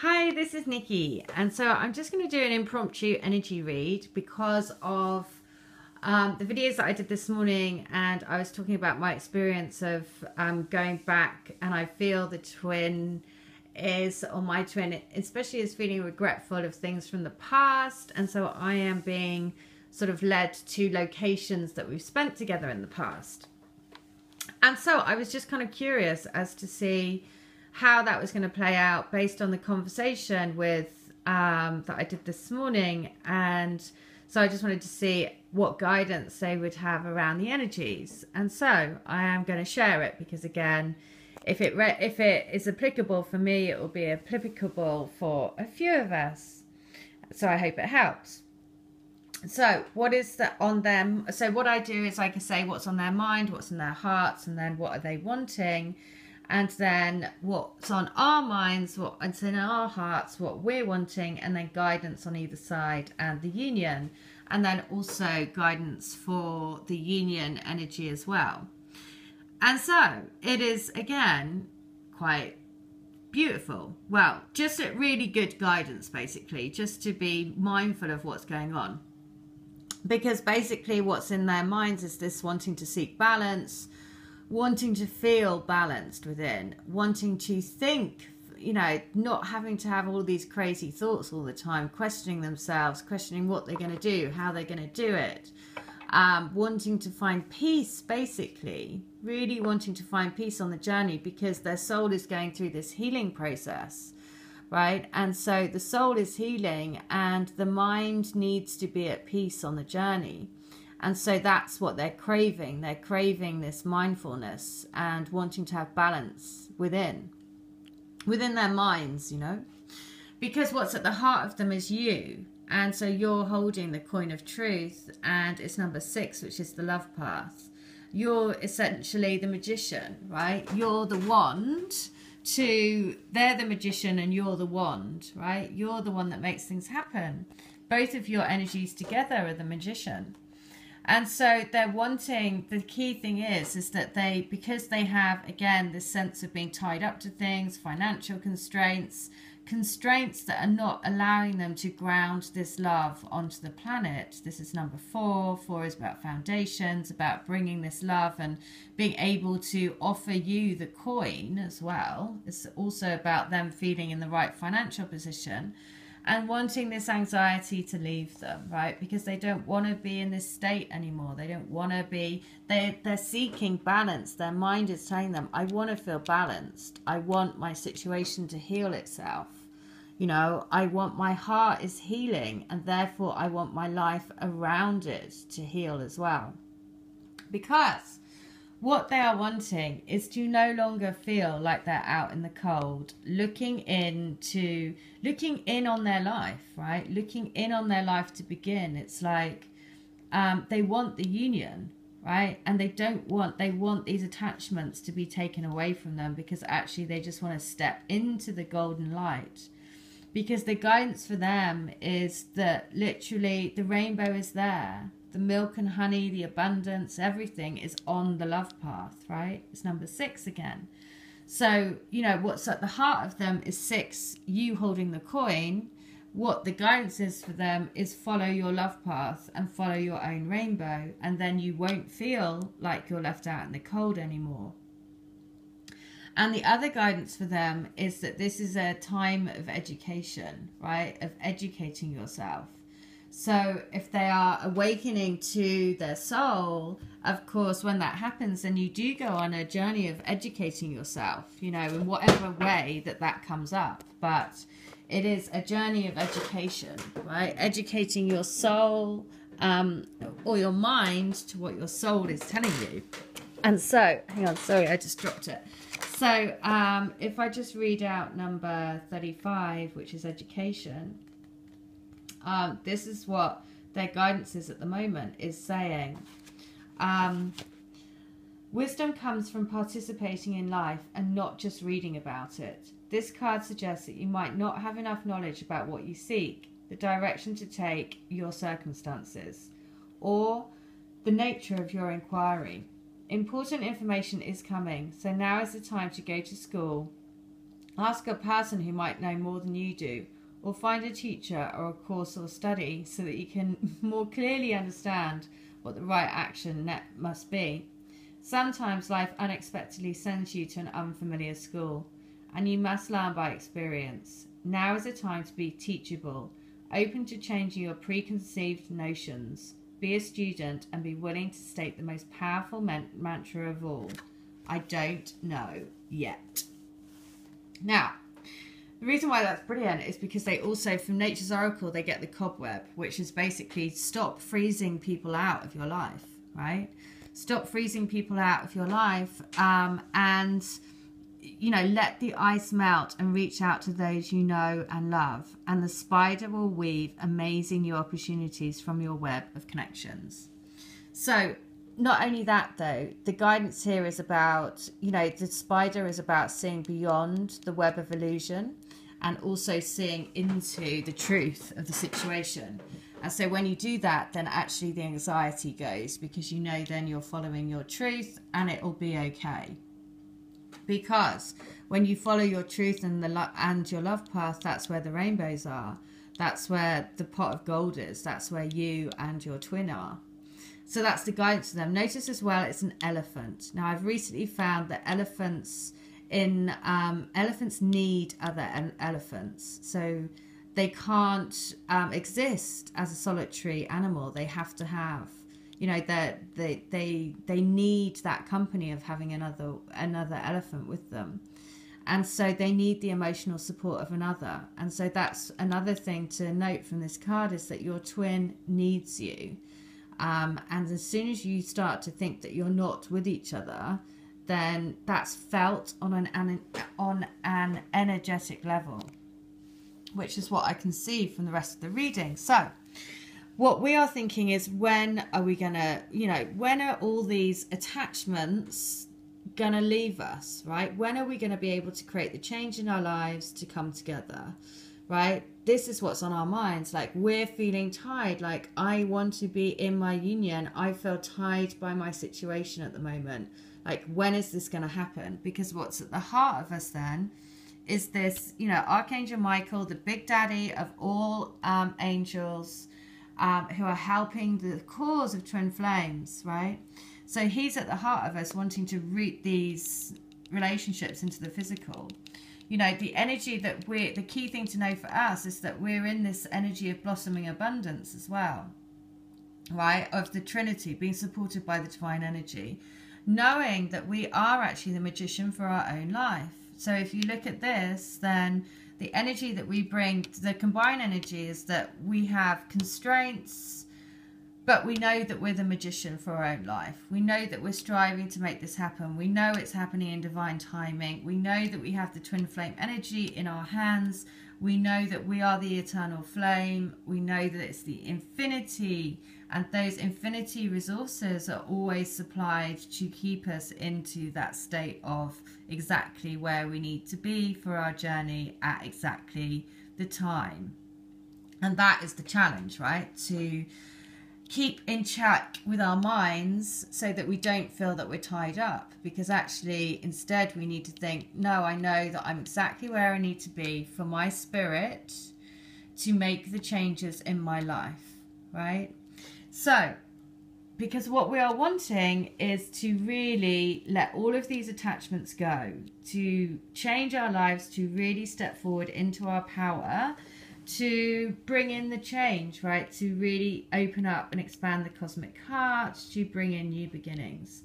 Hi, this is Nikki, and so I'm just going to do an impromptu energy read because of the videos that I did this morning, and I was talking about my experience of going back, and I feel the twin is, or my twin especially, is feeling regretful of things from the past, and so I am being sort of led to locations that we've spent together in the past. And so I was just kind of curious as to see how that was going to play out based on the conversation with that I did this morning. And so I just wanted to see what guidance they would have around the energies. And so I am going to share it because, again, if it is applicable for me, it will be applicable for a few of us. So I hope it helps. So what is that on them? So what I do is I can say what's on their mind, what's in their hearts, and then what are they wanting, and then what's on our minds, what's in our hearts, what we're wanting, and then guidance on either side and the union, and then also guidance for the union energy as well. And so it is, again, quite beautiful. Well, just a really good guidance, basically, just to be mindful of what's going on. Because basically what's in their minds is this wanting to seek balance, wanting to feel balanced within, wanting to think, you know, not having to have all these crazy thoughts all the time, questioning themselves, questioning what they're going to do, how they're going to do it, wanting to find peace, basically, really wanting to find peace on the journey because their soul is going through this healing process. Right? And so the soul is healing and the mind needs to be at peace on the journey. And so that's what they're craving. They're craving this mindfulness and wanting to have balance within their minds, you know, because what's at the heart of them is you. And so you're holding the coin of truth, and it's number 6, which is the love path. You're essentially the magician, right? You're the wand. They're the magician and you're the wand, right? You're the one that makes things happen. Both of your energies together are the magician. And so they're wanting, the key thing is that because they have, again, this sense of being tied up to things, financial constraints that are not allowing them to ground this love onto the planet. This is number 4. 4 is about foundations, about bringing this love and being able to offer you the coin as well. It's also about them feeling in the right financial position and wanting this anxiety to leave them, right? Because they don't want to be in this state anymore. They don't want to be, they're seeking balance. Their mind is telling them, I want to feel balanced. I want my situation to heal itself. You know, I want, my heart is healing, and therefore I want my life around it to heal as well. Because what they are wanting is to no longer feel like they're out in the cold, looking in on their life, right? Looking in on their life to begin. It's like they want the union, right? And they want these attachments to be taken away from them, because actually they just want to step into the golden light. Because the guidance for them is that literally the rainbow is there. The milk and honey, the abundance, everything is on the love path, right? It's number 6 again. So, you know, what's at the heart of them is 6, you holding the coin. What the guidance is for them is follow your love path and follow your own rainbow. And then you won't feel like you're left out in the cold anymore. And the other guidance for them is that this is a time of education, right? Of educating yourself. So if they are awakening to their soul, of course, when that happens, then you do go on a journey of educating yourself, you know, in whatever way that comes up. But it is a journey of education, right? Educating your soul or your mind to what your soul is telling you. And so, hang on, sorry, I just dropped it. So if I just read out number 35, which is education, this is what their guidance is at the moment, is saying, wisdom comes from participating in life and not just reading about it. This card suggests that you might not have enough knowledge about what you seek, the direction to take, your circumstances, or the nature of your inquiry. Important information is coming, so now is the time to go to school Ask a person who might know more than you do, or find a teacher or a course or study so that you can more clearly understand what the right action must be. Sometimes life unexpectedly sends you to an unfamiliar school, and you must learn by experience. Now is a time to be teachable, open to changing your preconceived notions. Be a student and be willing to state the most powerful mantra of all: I don't know yet. Now, the reason why that's brilliant is because they also, from Nature's Oracle, they get the cobweb, which is basically stop freezing people out of your life, right? Stop freezing people out of your life, and, you know, let the ice melt and reach out to those you know and love. And the spider will weave amazing new opportunities from your web of connections. So, not only that, though, the guidance here is about, you know, the spider is about seeing beyond the web of illusion and also seeing into the truth of the situation. And so when you do that, then actually the anxiety goes, because you know then you're following your truth and it will be okay. Because when you follow your truth and your love path, that's where the rainbows are. That's where the pot of gold is. That's where you and your twin are. So that's the guidance to them. Notice as well, it's an elephant. Now, I've recently found that elephants need other elephants. So they can't exist as a solitary animal. They have to have, you know, they need that company of having another elephant with them. And so they need the emotional support of another. And so that's another thing to note from this card, is that your twin needs you. And as soon as you start to think that you're not with each other, then that's felt on an energetic level, which is what I can see from the rest of the reading. So what we are thinking is, when are we going to, you know, when are all these attachments going to leave us, right? When are we going to be able to create the change in our lives to come together, right? This is what's on our minds. Like, we're feeling tied. Like, I want to be in my union. I feel tied by my situation at the moment. Like, when is this going to happen? Because what's at the heart of us then is this, you know, Archangel Michael, the big daddy of all angels, who are helping the cause of twin flames, right? So he's at the heart of us, wanting to root these relationships into the physical. You know, the energy that the key thing to know for us is that we're in this energy of blossoming abundance as well, right? Of the Trinity, being supported by the divine energy, knowing that we are actually the magician for our own life. So if you look at this, then the energy that we bring, the combined energy, is that we have constraints, but we know that we're the magician for our own life. We know that we're striving to make this happen. We know it's happening in divine timing. We know that we have the twin flame energy in our hands. We know that we are the eternal flame. We know that it's the infinity, and those infinity resources are always supplied to keep us into that state of exactly where we need to be for our journey at exactly the time. And that is the challenge, right? To keep in check with our minds so that we don't feel that we're tied up, because actually instead we need to think, no, I know that I'm exactly where I need to be for my spirit to make the changes in my life, right? So, because what we are wanting is to really let all of these attachments go, to change our lives, to really step forward into our power, to bring in the change, right? To really open up and expand the cosmic heart, to bring in new beginnings.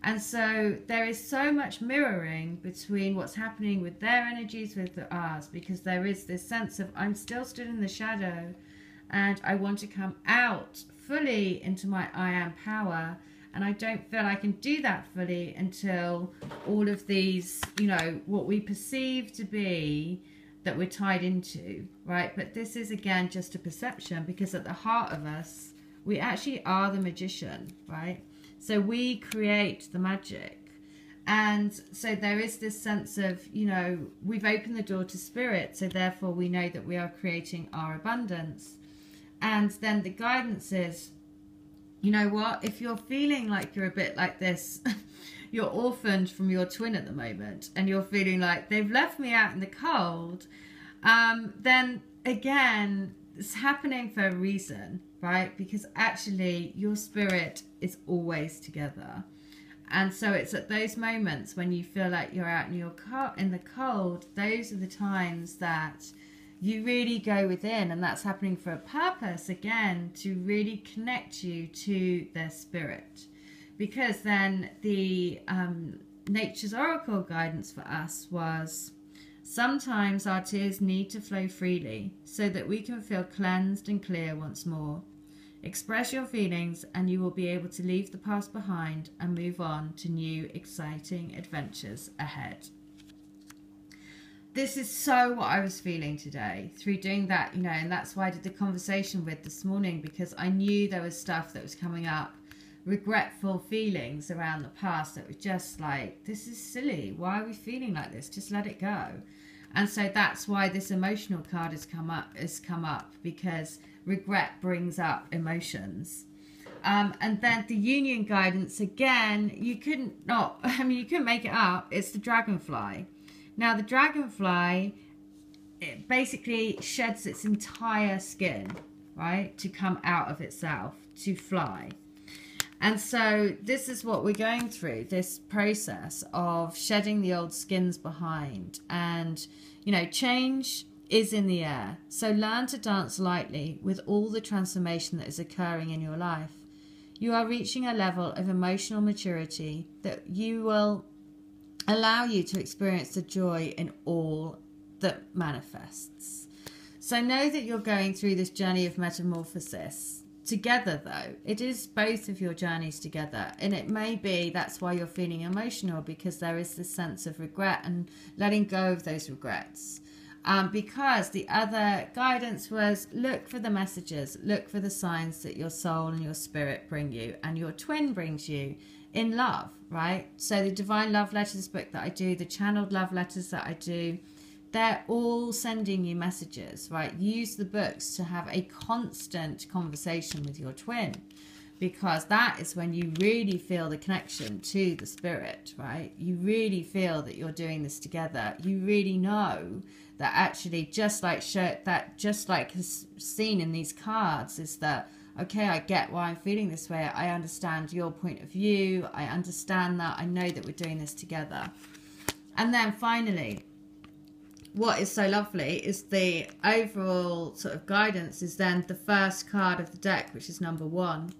And so there is so much mirroring between what's happening with their energies with ours, because there is this sense of, I'm still stood in the shadow and I want to come out fully into my I am power, and I don't feel I can do that fully until all of these, you know, what we perceive to be that we're tied into, right? But this is again just a perception, because at the heart of us we actually are the magician, right? So we create the magic. And so there is this sense of, you know, we've opened the door to spirit, so therefore we know that we are creating our abundance. And then the guidance is, you know what, if you're feeling like you're a bit like this, you're orphaned from your twin at the moment and you're feeling like they've left me out in the cold, then again, it's happening for a reason, right? Because actually your spirit is always together. And so it's at those moments when you feel like you're out in the cold, those are the times that you really go within, and that's happening for a purpose, again, to really connect you to their spirit. Because then the Nature's Oracle guidance for us was, sometimes our tears need to flow freely so that we can feel cleansed and clear once more. Express your feelings and you will be able to leave the past behind and move on to new, exciting adventures ahead. This is so what I was feeling today through doing that, you know, and that's why I did the conversation with this morning, because I knew there was stuff that was coming up, regretful feelings around the past that were just like, this is silly. Why are we feeling like this? Just let it go. And so that's why this emotional card has come up, because regret brings up emotions. And then the union guidance, again, you couldn't make it up. It's the dragonfly. Now, the dragonfly, it basically sheds its entire skin, right, to come out of itself, to fly. And so this is what we're going through, this process of shedding the old skins behind. And, you know, change is in the air. So learn to dance lightly with all the transformation that is occurring in your life. You are reaching a level of emotional maturity that you will allow you to experience the joy in all that manifests. So know that you're going through this journey of metamorphosis together, though. It is both of your journeys together, and it may be that's why you're feeling emotional, because there is this sense of regret and letting go of those regrets. Because the other guidance was, look for the messages, look for the signs that your soul and your spirit bring you and your twin brings you in love, right? So the Divine Love Letters book that I do, the channeled love letters that I do, they're all sending you messages, right? Use the books to have a constant conversation with your twin, because that is when you really feel the connection to the spirit, right? You really feel that you're doing this together. You really know that actually, just like is seen in these cards, is that, okay, I get why I'm feeling this way. I understand your point of view. I understand that. I know that we're doing this together. And then finally, what is so lovely is the overall sort of guidance is then the first card of the deck, which is number 1.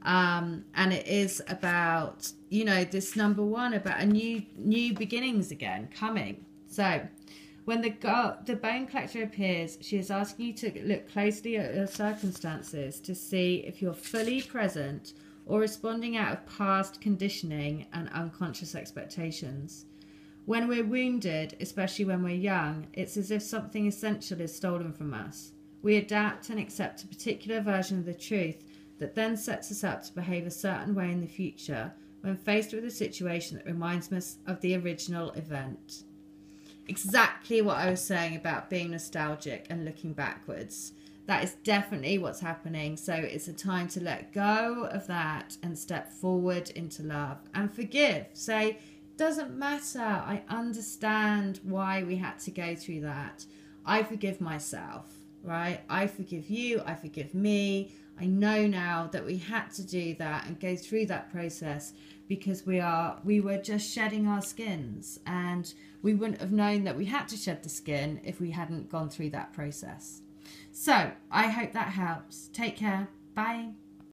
And it is about, you know, this number 1, about a new beginnings again coming. So when the bone collector appears, she is asking you to look closely at your circumstances to see if you're fully present or responding out of past conditioning and unconscious expectations. When we're wounded, especially when we're young, it's as if something essential is stolen from us. We adapt and accept a particular version of the truth that then sets us up to behave a certain way in the future when faced with a situation that reminds us of the original event. Exactly what I was saying about being nostalgic and looking backwards. That is definitely what's happening. So it's a time to let go of that and step forward into love and forgive. Say, doesn't matter. I understand why we had to go through that. I forgive myself, right? I forgive you. I forgive me. I know now that we had to do that and go through that process because we were just shedding our skins, and we wouldn't have known that we had to shed the skin if we hadn't gone through that process. So I hope that helps. Take care. Bye.